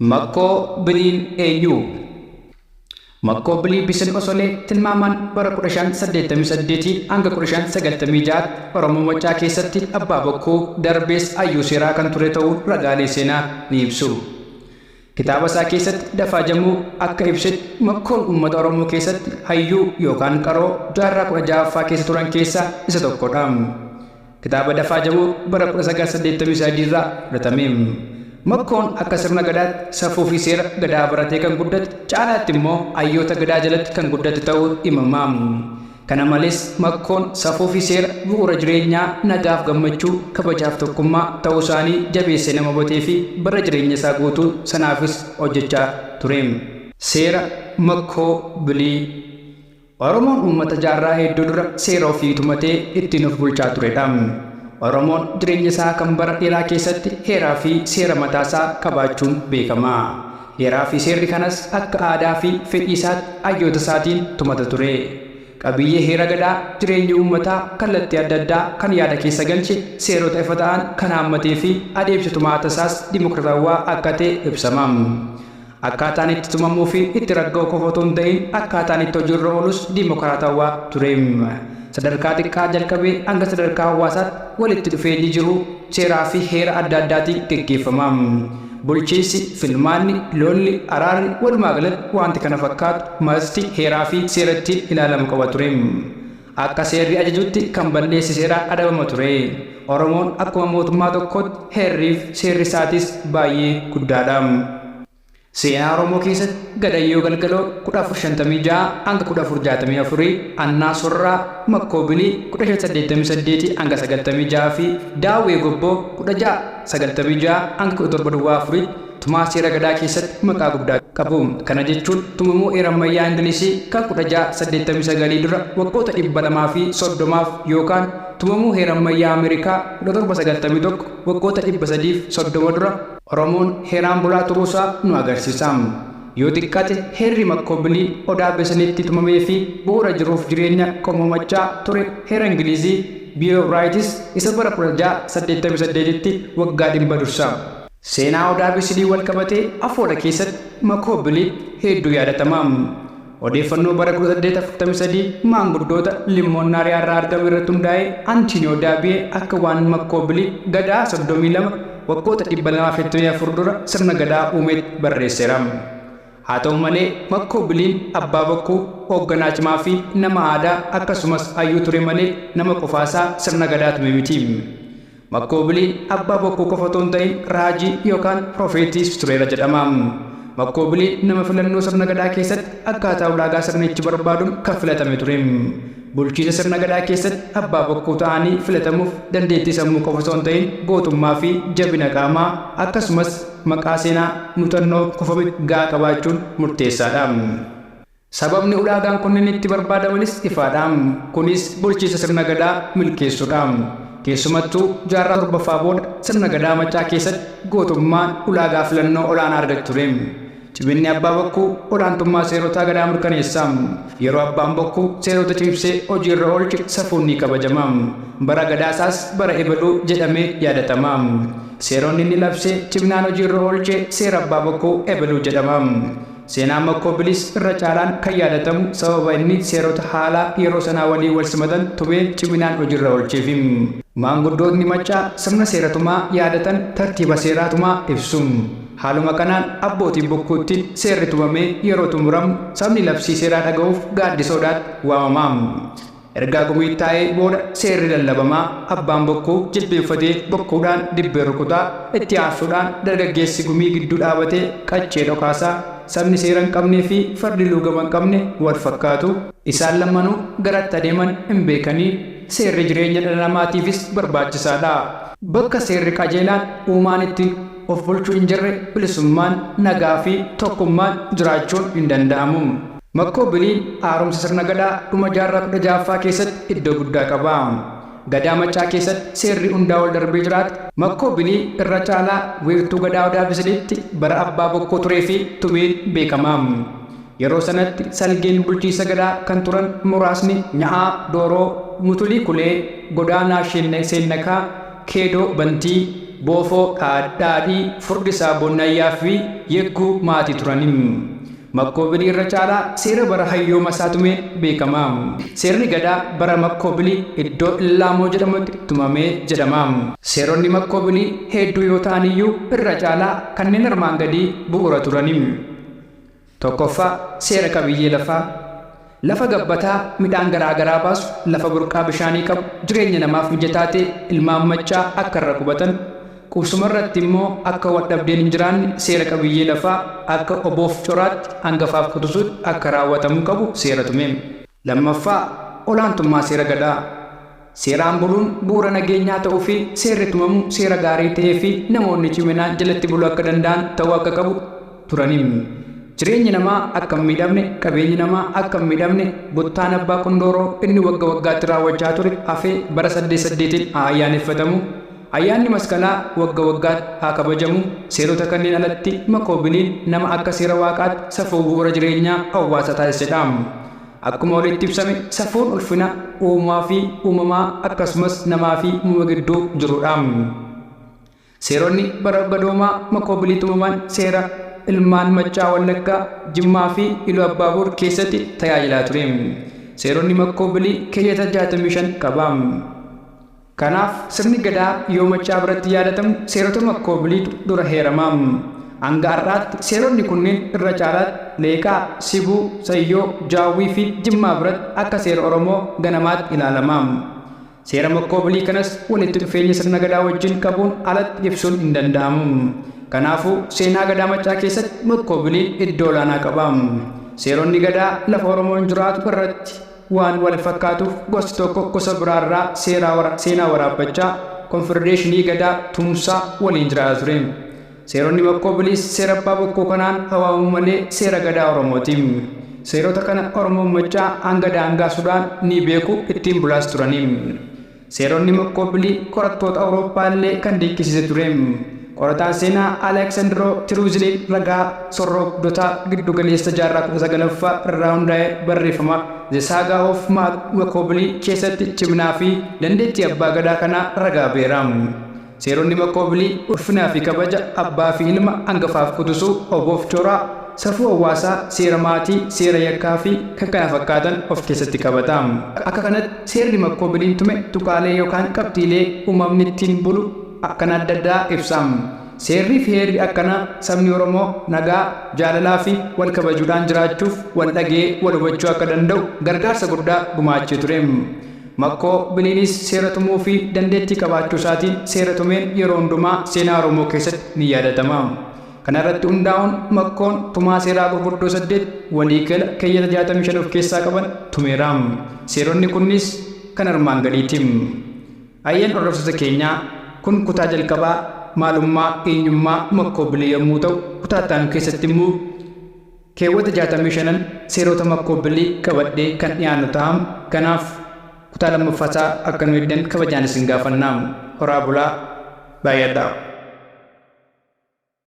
Makkoo biliin eenyu? Makkoo bilii bisin osolee tilmaamaan bara 1588 hanga 1596 Oromoo Maccaa keessatti abbaa bokkuu darbees hayyuu seeraa kan ture ta'uu ragaalee seenaa ni ibsu. Kitaaba isaa keessatti Dafaa Jammuu akka ibsetti Makkoon uummata Oromoo keessatti hayyuu yookaan qaroo jaarraa 16ffaa keessa turan keessaa isa tokkodha. Kitaaba Dafaa Jammuu bara 1983 irraa fudhatame. Makkoon akka sirna gadaatti safuu fi seera gadaa baratee kan guddate caalaatti immoo hayyoota gadaa jalatti kan guddate ta'uu himama. Kana malees Makkoon safuu fi seera bu'uura jireenyaa nagaaf gammachuu kabajaaf tokkummaa ta'uu isaanii jabeessee nama hubatee fi bara jireenya isaa guutuu sanaafis hojjechaa ture. Seera Makkoo bilii. Oromoon uummata jaarraa hedduu dura seera ofii tumatee ittiin of bulchaa turedha. Oromoon jireenya isaa kan bara dheeraa keessatti heeraa fi seera mataasaa qabaachuun beekama. Heeraa fi seerri kanas akka aadaa fi fedhii isaatti hayyoota isaatiin tumata ture. Qabiyyee heera gadaa jireenya uummataa kallattii adda addaa kan yaada keessa galche seerota ifa ta'an kan haammatee fi adeemsa tumaata isaas dimokiraatawaa akka ta'e ibsama. Akkaataan itti tumamuu fi itti ragga'u qofa otoo hin ta'in akkaataan itti hojiirra oolus dimokiraatawaa ture. Sadarkaa xiqqaa jalqabee hanga sadarkaa hawaasaatti walitti dhufeenyi jiru seeraa fi heera adda addaatiin gaggeeffama. Bulchiinsi, filmaanni, lolli, araarri walumaa galatti wanti kana fakkaatu masti heeraa fi seeratti ilaalamu qaba ture. Akka seerri ajajutti kan balleessi seeraa adabama ture. Oromoon akkuma mootummaa tokkootti heerrii fi seerri isaatis baay'ee guddaadha. Seenaa Oromoo keessatti Gadayyoo Galgaloo 1456 hanga 1464 Annaa Sorraa Makkoo bilii 1588 hanga 96 fi Daawwee Gobboo 1696 hanga 1704 tumaa seera gadaa keessatti maqaa guddaa qabu. Kana jechuun tumamuu heera ammayyaa Ingilizii kan 1689 dura waggoota 230 yookaan tumamuu heera ammayyaa Ameerikaa 1791 waggoota 330 dura Oromoon heeraan bulaa turuusaa nu agarsiisa. Yoo xiqqaate heerri Makkoo bilii odaa besanitti tumamee fi bu'uura jiruuf jireenya qomoo Maccaa ture heera Ingilizii Bill of Rights isa bara 1688tti waggaa 100 dursa. Seenaa odaa besilii wal qabatee afoola keessatti Makkoo bilii hedduu yaadatama. Odeeffannoo bara 1843 maanguddoota Limmoonnaariyaa irraa argame irratti hundaa'ee Antiiniyoo Daabiyee akka waan Makkoo bilii gadaa 32 waggoota 274 dura sirna gadaa uumeetti barreesseera. Haa ta'u malee Makkoo biliin abbaa bokkuu hoogganaa cimaa fi nama aadaa akkasumas hayyuu ture malee nama qofaasaa sirna gadaa tume miti. Makkoo biliin abbaa bokkuu qofa otoo hin ta'in raajii yookaan profeetiis tureera jedhama. Makkoo bilii nama filannoo sirna gadaa keessatti akkaataa ulaagaa sirnichi barbaaduun kan filatame ture. Bulchiisa sirna gadaa keessatti abbaa bokkuu ta'anii filatamuuf dandeettii sammuu qofa osoo hin ta'in gootummaa fi jabina qaamaa akkasumas maqaa seenaa muuxannoo qofa gaa qabaachuun murteessaadha. Sababni ulaagaan kunneen itti barbaadamanis ifaadha. Kunis bulchiisa sirna gadaa milkeessuudha. Keessumattuu jaarraa 7ffaa booda sirna gadaa Maccaa keessatti gootummaan ulaagaa filannoo olaanaa argachuu ture. Cimina abbaa bokkuu olaantummaa seerotaa gadaa mirkaneessa. Yeroo abbaan bokkuu seerota cimsee hojiirra oolche safuun ni kabajama. Bara gadaasaas bara ebaluu jedhamee yaadatama. Seeronni inni labsee ciminaan hojiirra oolche seera abbaa bokkuu ebaluu jedhama. Seenaan Makkoo biliis irra caalaan kan yaadatamu sababa inni seerota haalaa yeroo sanaa waliin wal simatan tumee ciminaan hojiirra oolcheef. Maanguddoonni Maccaa sirna seeratumaa yaadatan tartiiba seeraatumaa ibsu. Haaluma kanaan abbootiin bokkuutti seerri tumamee yeroo xumuramu sabni labsii seeraa dhaga'uuf gaaddisoodhaatti waamama. Ergaa gumii taa'ee booda seerri lallabamaa abbaan bokkuu jilbeenfatee bokkuudhaan dibbee rukutaa itti aansuudhaan dargaggeessi gumii gidduu dhaabatee qaccee dhokaasaa sabni seera hin qabnee fi fardi luugama hin qabne wal fakkaatu. Isaan lamanuu garatti adeeman hin beekanii seerri jireenya dhala namaatiifis barbaachisaadha. Bakka seerri qajeelaan uumaan itti of bulchuu hin jirre bilisummaan nagaa fi tokkummaan jiraachuun hin danda'amu. Makkoo biliin haaromsa sirna gadaa dhuma jaarraa 16ffaa keessatti iddoo guddaa qaba. Gadaa Maccaa keessatti seerri hundaa ol darbee jiraate Makkoo bilii irra caalaa wiirtuu gadaa odaa bisiliitti bara abbaa bokkoo turee fi tumeen beekama. Yeroo sanatti salgeen bulchiisa gadaa kan turan muraasni Nyahaa, Dooroo, Mutulii Kulee, Godaanaa Seennakaa, Keedoo Bantii, boofoo dhaadhii furdisaa bonnayyaa fi yegguu maatii turanim. Makkoobilii irra caalaa seera bara hayyooma isaa tumeen beekamaa. Seerri gadaa bara makkoobilii iddoo Illaamoo jedhamutti tumamee jedhama. Seeronni makkoobilii hedduu yoo ta'an iyyuu irra caalaa kanneen armaan gadii bu'uura turanim. Tokkoffaa seera qabiyyee lafaa. Lafa gabbataa midhaan garaa garaa baasu, lafa burqaa bishaanii qabu, jireenya namaaf mijataa ta'e ilmaan machaa akka irra qubatan, qubsuma irratti immoo akka waldhabdeen hin jiraanne seera qabiyyee lafaa akka oboof coraatti hangafaaf qutusuutti akka raawwatamuu qabu seera tumee. Lammaffaa olaantummaa seera gadaa. Seeraan buluun bu'uura nageenyaa ta'uu fi seerri tumamu seera gaarii ta'ee fi namoonni ciminaan jalatti buluu akka danda'an ta'uu akka qabu turanim. Jireenyi namaa akka hin miidhamne, qabeenyi namaa akka hin miidhamne buttaan abbaa Kondooroo inni wagga waggaatti raawwachaa ture hafee bara 88 haa ayyaaneffatamu. Ayyaanni masqalaa wagga waggaatti haa kabajamu. Seerota kanneen alatti makkoobiliin nama akka seera waaqaatti safuu bu'uura jireenyaa hawaasa taasisedha. Akkuma walitti ibsame safuun ulfina uumaa fi uumamaa akkasumas namaa fi uumama gidduu jirudha. Seeronni bara gadoomaa makkoobilii tumaman seera ilmaan machaa Wallaggaa, Jimmaa fi Iluu Abbaaboor keessatti tajaajilaa ture. Seeronni makkoobilii keeyyata 65 qaba. Kanaaf sirni gadaa yoo machaa biratti yaadatamu seerota makkoobiliitu dura heerama. Hanga har'aatti seeronni kunneen irra caalaatti Leeqaa, Sibuu, Sayyoo, Jaawwii fi Jimmaa biratti akka seera Oromoo ganamaatti ilaalama. Seera makkoobilii kanas walitti dhufeenya sirna gadaa wajjin qabuun alatti ibsuun hin danda'amu. Kanaafuu seenaa gadaa machaa keessatti makkoobiliin iddoo olaanaa qaba. Seeronni gadaa lafa Oromoon jiraatu irratti waan wal fakkaatuuf gosti tokko gosa biraarraa seenaa waraabbachaa konfedereeshinii gadaa tumsaa waliin jiraata ture. Seeronni makkoobiliis seera abbaa bokkuu kanaan hawaamuu malee seera gadaa Oromooti. Seerota kana Oromoon machaa hanga daangaa Sudaan ni beeku ittiin bulaas turani. Seeronni makkoobilii qorattoota Awurooppaa illee kan dinqisiise ture. Qorataan seenaa Aleksaandroo Tiruuziliin ragaa sorroogdota giddu galeessa jaarraa 19ffaa irraa hundaa'ee barreeffama The Saga of Makkoobilii keessatti ciminaa fi dandeettii abbaa gadaa kanaa ragaa beera. Seeronni makkoobilii ulfinaa fi kabaja abbaa fi ilma hangafaaf qutusuu, oboof coraa, safuu hawaasaa, seera maatii, seera yakkaa fi kan kana fakkaatan of keessatti qabata. Akka kanatti seerri makkoobiliin tume tuqaalee yookaan qabxiilee uumamni ittiin bulu akkana adda addaa ibsam. Seerri fi heerri akkana sabni Oromoo nagaa, jaalalaa fi wal kabajuudhaan jiraachuuf wal dhagee wal hubachuu akka danda'u gargaarsa guddaa gumaachee ture. Makkoobiliinis seera tumuu fi dandeettii qabaachuu isaatiin seera tumeen yeroo hundumaa seenaa Oromoo keessatti ni yaadatama. Kana irratti hundaa'uun makkoon tumaa seeraa gurguddoo 8 waliigala keeyyata 65 of keessaa qaban tumeera. Seeronni kunis kan armaan gadiiti. Ayyaan hordoftoota keenyaa kun kutaa jalqabaa maalummaa eenyummaa makkoobilii yommuu ta'u, kutaa itti aanu keessatti immoo keewwata 65 seerota makkoobilii qabadhee kan dhiyaannu ta'a. Kanaaf kutaa lammaffaasaa akka nu eegdan kabajaan isin gaafannaa. Horaa bulaa baay'adhaa.